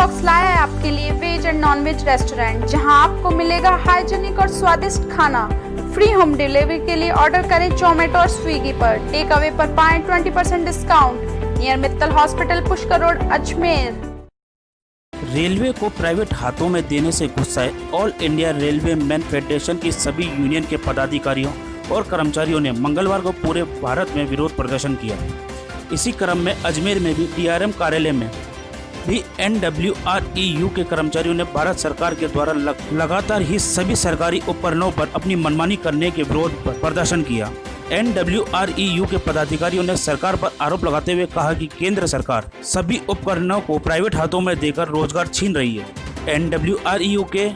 Fox लाया है आपके लिए veg and non veg restaurant, जहां आपको मिलेगा हाइजीनिक और स्वादिष्ट खाना। फ्री होम डिलीवरी के लिए ऑर्डर करें जोमेटो और स्विगी पर। टेक अवे पर पाएं 20% discount. Near Mittal hospital, Pushkar road, Ajmer. Railway को प्राइवेट हाथों में देने से गुस्साए all India railway man federation की सभी यूनियन के पदाधिकारियों और कर्मचारियों ने मंगलवार को पूरे भारत में विरोध प्रदर्शन किया। इसी क्रम में अजमेर में भी DRM कार्यालय में भी NWREU के कर्मचारियों ने भारत सरकार के द्वारा लगातार ही सभी सरकारी उपकरणों पर अपनी मनमानी करने के विरोध पर प्रदर्शन किया। NWREU के पदाधिकारियों ने सरकार पर आरोप लगाते हुए कहा कि केंद्र सरकार सभी उपकरणों को प्राइवेट हाथों में देकर रोजगार छीन रही है। NWREU के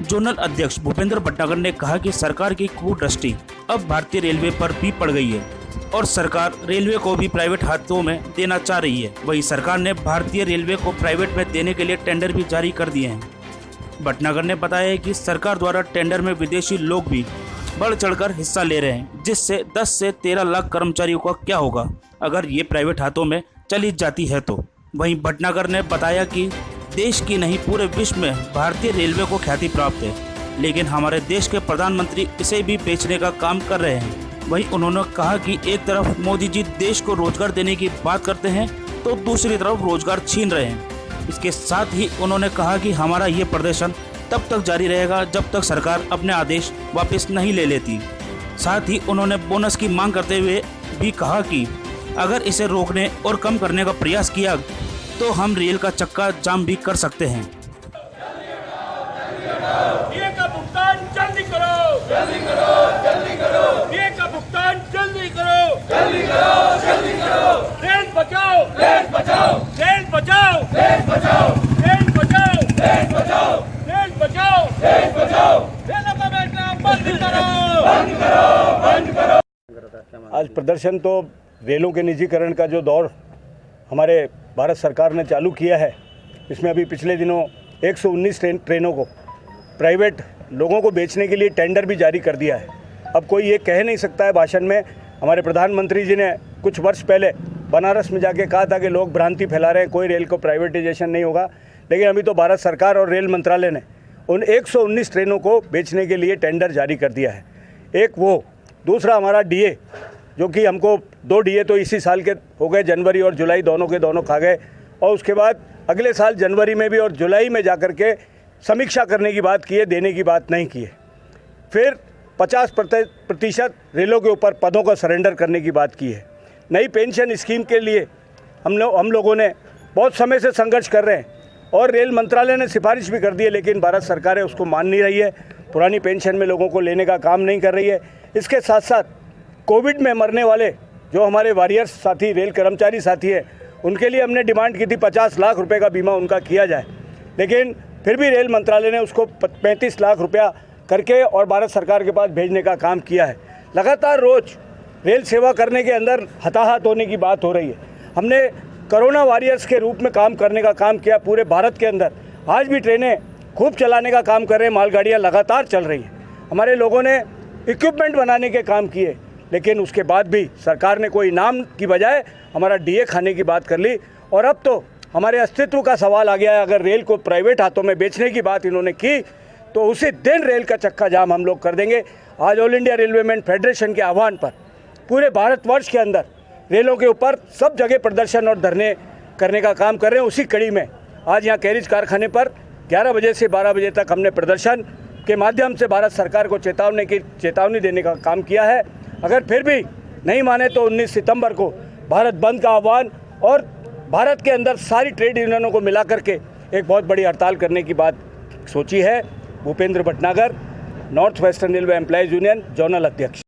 जोनल अध्यक्ष भूपेंद्र भटनागर ने कहा कि सरकार की कुदृष्टि अब भारतीय रेलवे पर भी पड़ गई है और सरकार रेलवे को भी प्राइवेट हाथों में देना चाह रही है। वहीं सरकार ने भारतीय रेलवे को प्राइवेट में देने के लिए टेंडर भी जारी कर दिए हैं। भटनागर ने बताया कि सरकार द्वारा टेंडर में विदेशी लोग भी बढ़ चढ़कर हिस्सा ले रहे हैं, जिससे 10 से 13 लाख कर्मचारियों का क्या होगा अगर ये प्राइवेट हाथों में चली जाती है तो। वहीं भटनागर ने बताया कि देश की नहीं पूरे विश्व में भारतीय रेलवे को ख्याति प्राप्त है, लेकिन हमारे देश के प्रधानमंत्री इसे भी बेचने का काम कर रहे हैं। वहीं उन्होंने कहा कि एक तरफ मोदी जी देश को रोजगार देने की बात करते हैं तो दूसरी तरफ रोजगार छीन रहे हैं। इसके साथ ही उन्होंने कहा कि हमारा ये प्रदर्शन तब तक जारी रहेगा जब तक सरकार अपने आदेश वापस नहीं ले लेती। साथ ही उन्होंने बोनस की मांग करते हुए भी कहा कि अगर इसे रोकने और कम करने का प्रयास किया तो हम रेल का चक्का जाम भी कर सकते हैं। ये का भुगतान जल्दी करो, जल्दी करो, जल्दी करो। ये का भुगतान जल्दी करो, जल्दी करो, जल्दी करो। रेल बचाओ, रेल बचाओ, रेल बचाओ, रेल बचाओ, रेल बचाओ, रेल बचाओ, रेल बचाओ, रेल बचाओ। रेलों का बैठना बंद करो, बंद करो, बंद करो। आज प्रदर्शन तो रेलों के निजीकरण का जो दौर हमारे भारत सरकार ने चालू किया है, इसमें अभी पिछले दिनों 119 ट्रेनों को प्राइवेट लोगों को बेचने के लिए टेंडर भी जारी कर दिया है। अब कोई ये कह नहीं सकता है भाषण में, हमारे प्रधानमंत्री जी ने कुछ वर्ष पहले बनारस में जाके कहा था कि लोग भ्रांति फैला रहे हैं, कोई रेल को प्राइवेटाइजेशन नहीं होगा। लेकिन अभी तो भारत सरकार और रेल मंत्रालय ने उन 119 ट्रेनों को बेचने के लिए टेंडर जारी कर दिया है। एक वो, दूसरा हमारा DA, जो कि हमको 2 DA तो इसी साल के हो गए, जनवरी और जुलाई दोनों के दोनों खा गए। और उसके बाद अगले साल जनवरी में भी और जुलाई में जाकर के समीक्षा करने की बात की है, देने की बात नहीं की है। फिर 50% रेलों के ऊपर पदों को सरेंडर करने की बात की है। नई पेंशन स्कीम के लिए हम लोगों ने बहुत समय से संघर्ष कर रहे हैं और रेल मंत्रालय ने सिफारिश भी कर दी है, लेकिन भारत सरकार उसको मान नहीं रही है। पुरानी पेंशन में लोगों को लेने का काम नहीं कर रही है। इसके साथ साथ कोविड में मरने वाले जो हमारे वॉरियर्स साथी, रेल कर्मचारी साथी हैं, उनके लिए हमने डिमांड की थी 50 लाख रुपए का बीमा उनका किया जाए, लेकिन फिर भी रेल मंत्रालय ने उसको 35 लाख रुपया करके और भारत सरकार के पास भेजने का काम किया है। लगातार रोज़ रेल सेवा करने के अंदर हताहत होने की बात हो रही है। हमने कोरोना वॉरियर्स के रूप में काम करने का काम किया पूरे भारत के अंदर। आज भी ट्रेनें खूब चलाने का काम कर रहे हैं, मालगाड़ियाँ लगातार चल रही हैं। हमारे लोगों ने इक्विपमेंट बनाने के काम किए, लेकिन उसके बाद भी सरकार ने कोई इनाम की बजाय हमारा DA खाने की बात कर ली। और अब तो हमारे अस्तित्व का सवाल आ गया है। अगर रेल को प्राइवेट हाथों में बेचने की बात इन्होंने की तो उसी दिन रेल का चक्का जाम हम लोग कर देंगे। आज all India railway man federation के आह्वान पर पूरे भारतवर्ष के अंदर रेलों के ऊपर सब जगह प्रदर्शन और धरने करने का काम कर रहे हैं। उसी कड़ी में आज यहाँ कैरिज कारखाने पर 11 बजे से 12 बजे तक हमने प्रदर्शन के माध्यम से भारत सरकार को चेतावनी देने का काम किया है। अगर फिर भी नहीं माने तो 19 सितंबर को भारत बंद का आह्वान और भारत के अंदर सारी ट्रेड यूनियनों को मिला करके एक बहुत बड़ी हड़ताल करने की बात सोची है। Bhupendra Bhatnagar, north western railway employees union, zonal अध्यक्ष।